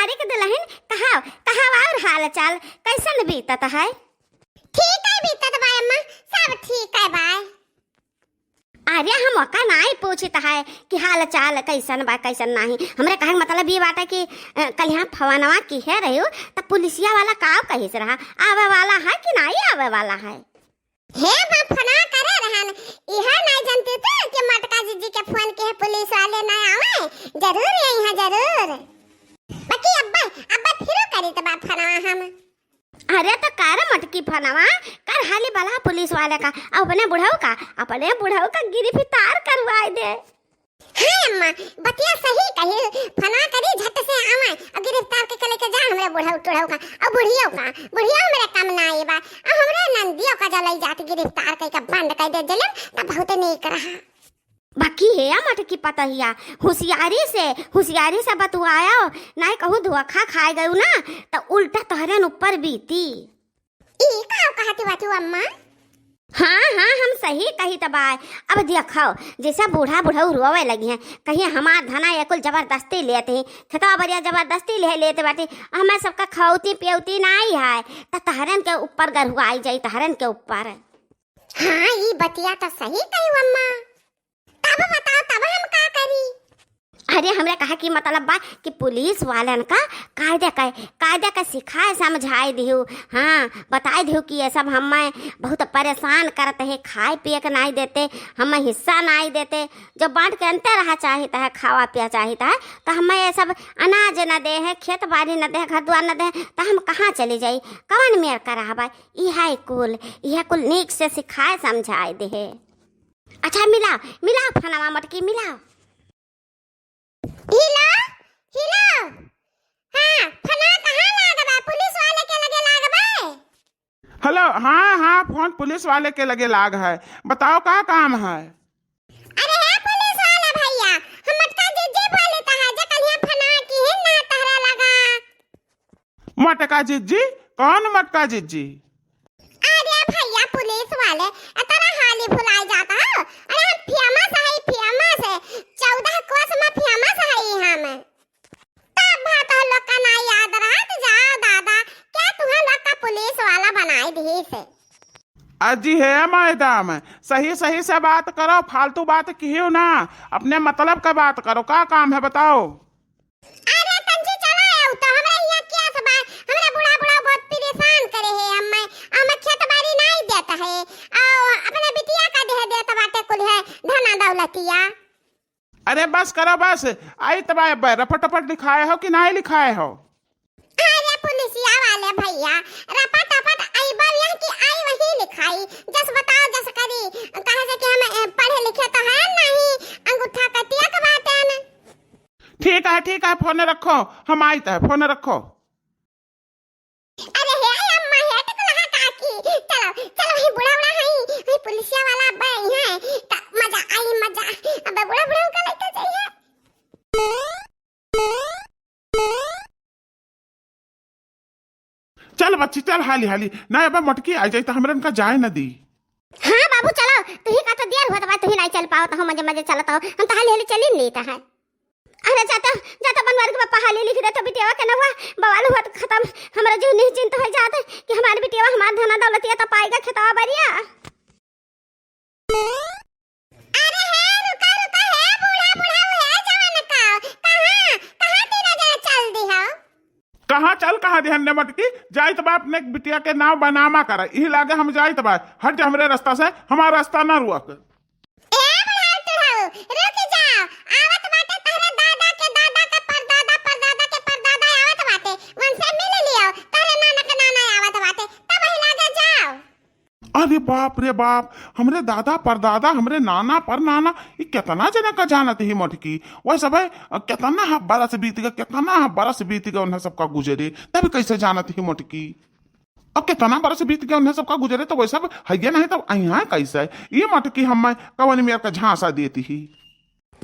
कुंवारी के दुल्हन कहा कहा और हाल चाल कैसन बीतत है? ठीक है बीतत बा अम्मा, सब ठीक है बा। अरे हम ओका नहीं पूछत है कि हाल चाल कैसन बा कैसन नहीं। हमरे कहे मतलब ये बात है कि कल यहाँ फवानवा की है रही तो पुलिसिया वाला का कही से रहा आवे वाला है कि नहीं आवे वाला है? हे बाप फना करे रहन, यह नहीं जानते थे कि मटका जीजी के फोन के पुलिस वाले नहीं आवे। जरूर यहाँ जरूर बाकी अब्बा अब्बा फिरो करी तो बाप फना हम। अरे तो कर मटकी फनवा कर हाली बला पुलिस वाले का अपने बुढ़ाऊ का गिरफ्तार करवाए दे। हाँ अम्मा बतिया सही कही, फना करी झट से आवे और गिरफ्तार के लेके जा हमरे बुढ़ाऊ टुढ़ाऊ का और बुढ़ियों मेरे काम ना आए बा और हमरे नंदियों का जलाई जात गिरफ्तार के बंद कर दे जलन तब बहुत नीक रहा। बाकी है मटकी पतहिया होशियारी से बतुआया नहीं कहूँ धोखा खाए गयू ना तो उल्टा तोहरे ऊपर बीती। ई का कहती बातू अम्मा? हाँ हम सही कही तबाय। अब देखो जैसा बुढ़ाऊ रोवे लगी हैं कहीं हमार धना या कुल जबरदस्ती लेते हैं खेतवा बढ़िया जबरदस्ती लेते बाटे हमें सबका खौती पियौती नहीं है तो तहरन के ऊपर गरुआई जाई तहरन के ऊपर। हाँ ये बतिया तो सही कही अम्मा, तब बताओ तब हम का करी? अरे हमरे कहा कि मतलब बा कि पुलिस वालन का कायदा का सिखाए समझाए दिहु। हाँ बताए दिहु कि ये सब हमें बहुत परेशान करते हैं, खाए पिए के नहीं देते, हमें हिस्सा नहीं देते, जो बांट के अंते रहा चाहता है खावा पिया चाहता है तो हमें ये सब अनाज न दे है, खेत बाड़ी न दे, घर द्वार न दे तो हम कहाँ चले जाई, कौन मेर कर रहा बा? यह कुल नीक से सिखाए समझाए दे। अच्छा मिला फनवा मटकी मिला हिलो हाँ फना कहाँ लागबा? पुलिस वाले के लगे लागबा? हेलो हाँ फोन पुलिस वाले के लगे लाग है, बताओ क्या काम है? अरे है पुलिस वाला भैया, हम मटका जीजी बोले ता है जे कल यहाँ फना की है ना तहरा लगा। मटका जीजी? कौन मटका जीजी? अरे भैया पुलिस वाले तरा हाली भुलाई जाता है। अरे हम फेमस है 14 कोस में फेमस है हम। तब बात लोग का ना याद रहा तो जाओ दादा क्या तुम्हें लोग का पुलिस वाला बनाए दी से? अजी है मैडम सही से बात करो, फालतू बात क्यों ना, अपने मतलब का बात करो, क्या काम है बताओ? अरे तंजी चला आऊ तो हमरा यहाँ क्या सब हमरा बुढ़ा बहुत परेशान करे है। हमें खेत बाड़ी नहीं देता है और अपने बिटिया का देता बाटे कुल है धना दौलतिया। अरे बस करो बस, आई तब रपट लिखाए हो कि नहीं लिखाए हो? अरे पुलिसिया वाले भैया रपट आई बार यहाँ की आई वही लिखाई, जस बताओ जस करी कहे से कि हम पढ़े लिखे तो है नहीं, अंगूठा कटिया के बात है ना। ठीक है फोन रखो, हम आई तो फोन रखो। अरे हे अम्मा हे तो कहा काकी चलो ही बुढ़ा है पुलिसिया वाला अब्बा यहाँ है मजा अबे बुढ़ा का लगता चाहिए। चल बच्ची चल हाली ना अब मटकी आ जाए तो हमरे उनका जाए न दी। हाँ बाबू चलो तू ही का तो देर हुआ तो तू ही नहीं चल पाओ तो हम मजे चलता हो हम तो हाली चल ही लेता है। अरे जाता बनवार के पापा हाली लिख देता बिटिया के नवा बवाल हुआ तो खत्म, हमारा जीव निश्चिंत हो जाता कि हमारी बिटिया हमारा धना दौलतिया तो पाएगा खेतवा बढ़िया। अरे है रुका है बुढ़ा है जवान का कहां तेरा जरा चल दी हो? कहाँ ध्यान दे मटकी जाई तब अपने बिटिया के नाम बनामा कर यही लागे हम जाई तब हट जा हमरे रास्ता से, हमारा रास्ता ना रुआ कर। रुक जाओ आवत बाटे तहरे दादा के परदादा के परदादा आवत बाटे उनसे मिल लियो, तहरे नाना के नाना आवत बाटे तब ही लागे जाओ। अरे बाप रे बाप, हमरे दादा परदादा हमरे नाना पर नाना ये कितना जना का जानत ही मटकी, वह सब कितना बरस बीत गए उन्हें सबका गुजरे तब कैसे जानत ही मटकी। अब कितना बरस बीत गया उन्हें सबका गुजरे तो वह सब है नहीं तब यहाँ कैसे ये मटकी हम कवन मेर का झांसा देती ही।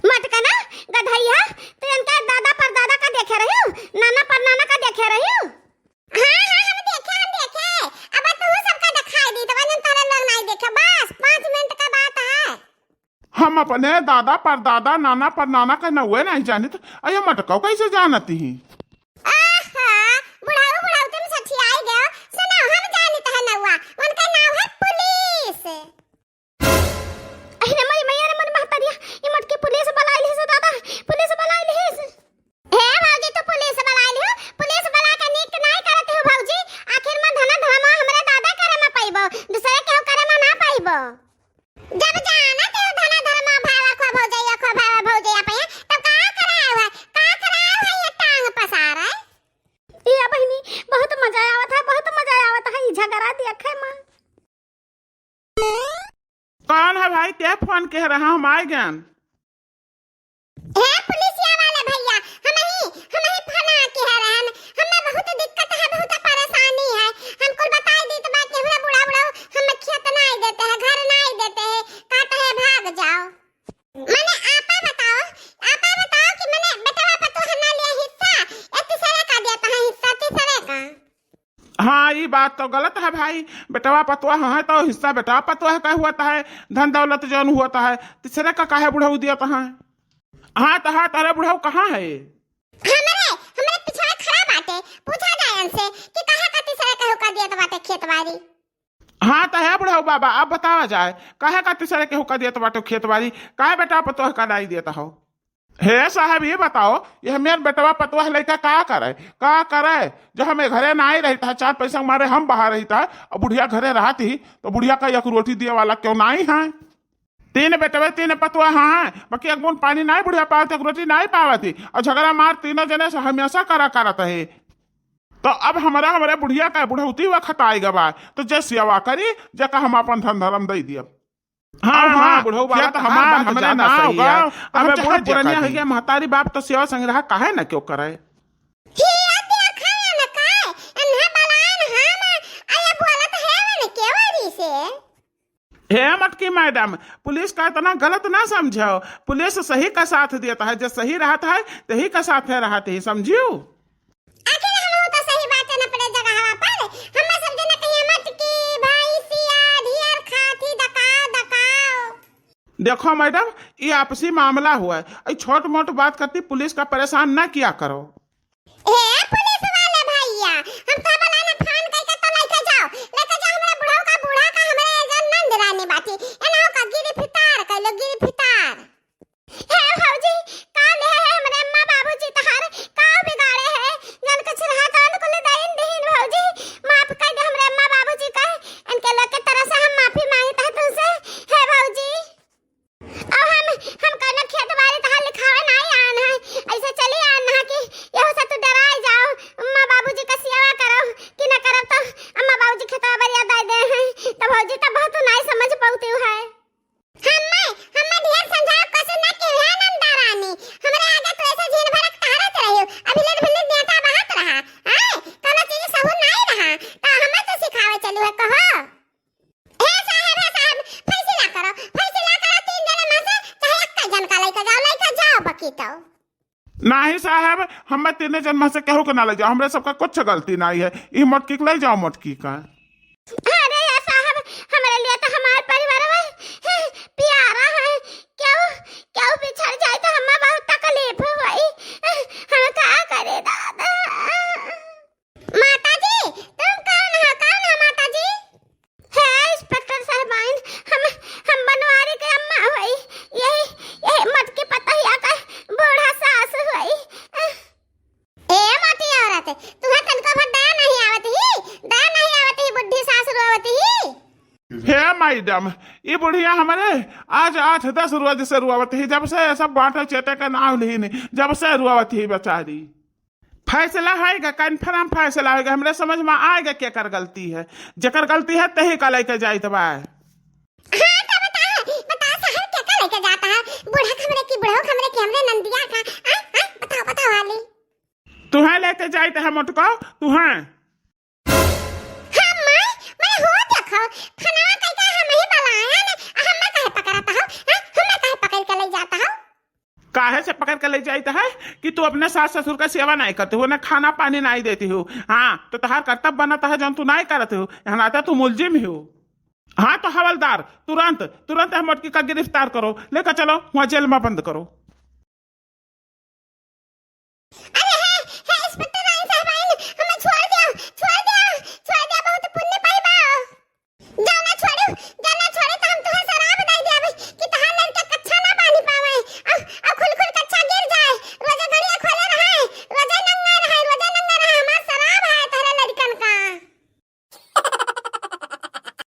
मटका ना गधैया तो इनका दादा पर दादा का देखे रही हूँ, नाना पर नाना का देखे रही हूँ। हाँ हम देखे अब तू सबका दिखाई दी तो वरना तारे लोग नहीं देखे, बस 5 मिनट का बात है। हम अपने दादा पर दादा नाना पर नाना का न हुए नहीं जानित, अये मटका कैसे जानती ही? क्या फोन कह रहा हम आए ज्ञान। हे पुलिसिया वाले भैया, हम ही फना के रहन, हमें बहुत दिक्कत है, बहुत परेशानी है। हमको बताई दी तो बात हमरा बुढ़ा बुढ़ा हम खेत नहीं देते हैं, घर नहीं देते हैं, कहते हैं भाग जाओ। मैंने आपा बताओ कि मैंने बेटवा पर तो हना लिया हिस्सा, एक तीसरे का देता है हिस्सा तीसरे का। हाँ ये बात तो गलत है भाई, बेटवा पतवा है तो हिस्सा बेटवा पतवा का हुआ है, धन दौलत जौन हुआ है तीसरे का काहे बुढ़ऊ दिया है। हाँ तो हाँ तारा बुढ़ऊ कहाँ है। हमरे पिछड़ा खड़ा बाटे, पूछा जाए उनसे कि कहाँ का तीसरे का हुक्का दिया तो बाटे खेतवारी। हाँ तो है बुढ़ऊ बाबा, अब बतावा जाए काहे का तीसरे के हुक्का दिया तो बाटे खेतवारी, काहे बेटा पतवा का नहीं देता हो। हे साहब ये बताओ, ये मेरे बेटवा पतवा लड़का का करे जो हमें घरे ना ही रहता है, 4 पैसा मारे हम बाहर रहता है और बुढ़िया घरे रहती तो बुढ़िया का एक रोटी दिए वाला क्यों नहीं है। 3 बेटवे 3 पतवा हाँ, बाकी एक बूंद पानी नहीं बुढ़िया पावती, एक रोटी नहीं पावती और झगड़ा मार 3 जने से हमेशा करत है। तो अब हमारे बुढ़िया का बुढ़ौती वक्त आएगा बा तो जे सेवा करी जका हम अपन धन धर्म दे दिया। हाँ बुढ़ऊ बाबा तो हमारे ना होगा, अब बहुत पुरानिया है महतारी बाप तो सेवा संग्रह काहे ना क्यों करे। हे मटकी मैडम, पुलिस का इतना गलत ना समझो, पुलिस सही का साथ देता है, जो सही रहता है तही का साथ है रहते ही, समझियो। देखो मैडम ये आपसी मामला हुआ है, छोट मोट बात करती पुलिस का परेशान ना किया करो। पुलिस वाले भैया, हम तो बोला ना फोन करके तो लेके जाओ हमरा बुढ़ऊ का बूढ़ा का हमरे जन नंद रानी बाटी एना का गिरफ्तार कर लो, गिरफ्तार। हे भौजी काम है हमरे अम्मा बाबूजी तहार का बिगाड़े है, जन कुछ रहा तो को ले दाइन दीन भौजी माफ कर दे हमरे अम्मा बाबूजी का, इनके लोग के तरफ से हम माफी मांगते हैं तुमसे। हे भौजी अब हम करना खेतवारी तहार लिखावे नहीं आना है, ऐसे चली आना है कि यहो से तो डराई जाओ, अम्मा बाबूजी का सेवा करो कि ना करो तो अम्मा बाबूजी खेतवा बरिया दे दे हैं तो भौजी तो बहुत नहीं समझ पाती है। हमें ढेर समझाओ कैसे ना कि है नंदा रानी, हमरे आगे तो ऐसे झीन भरक तारत रहियो, अभी ले भिले देता बहत रहा है, कोनो चीज सहु नहीं रहा तो हमें तो सिखावे चलू है कहो। हे साहब फैसला करो 3 जने में से चाहे एक जन का लेके जाओ बाकी तो नहीं साहब, हम 3 जन्म से कहू के ना ले जाओ, हमरे सबका कुछ गलती नहीं है, ये मटकी के ले जाओ मटकी का। अरे यार साहब हमारे लिए तो हमारे परिवार में प्यारा है, क्यों बिछड़ जाए तो हमें बहुत तकलीफ हुई, हम क्या करे दादा। माताजी तुम कौन हो माताजी। है इंस्पेक्टर साहबाइन, हम बनवारी के अम्मा हुई, यही मटकी पतहिया का बूढ़ा सास हुई। ए माटी औरत तुम्हें तनको भर दया नहीं आवत ही बुढ़ी सास रोवत ही। हे मैडम ये बुढ़िया हमारे आज 8-10 रोज से रुआवत ही, जब से सब बाटा चेटे का नाम नहीं, जब से रुआवत ही बेचारी। फैसला होगा कन्फर्म फैसला होगा, हमरे समझ में आएगा क्या कर गलती है, जकर गलती है तही का लेके जाइत बा। हां तो बता साहब क्या का लेके जाता है, बूढ़ा खमरे की बुढ़ऊ खमरे की हमरे नंदिया का बताओ वाली तुहे लेके जाइत है मोटको तुहे। मैं हो देखो फना कइका हम ही बुलाया ना, हमें काहे पकड़ता हो, हमें काहे पकड़ के ले जाता हो। काहे से पकड़ के ले जाता है कि तू अपने सास ससुर का सेवा नहीं करती हो, ना खाना पानी नहीं देती हो। हाँ तो तहार कर्तव्य बनता है जब तू नहीं करते हो, यहाँ आता तू मुलजिम ही हो। हाँ तो हवलदार तुरंत हम मटकी का गिरफ्तार करो, लेकर चलो वहाँ जेल में बंद करो। अरे है इंस्पेक्टर राय साहब हमें छोड़ दिया बहुत पुण्य पाई बा, जाओ ना छोड़ो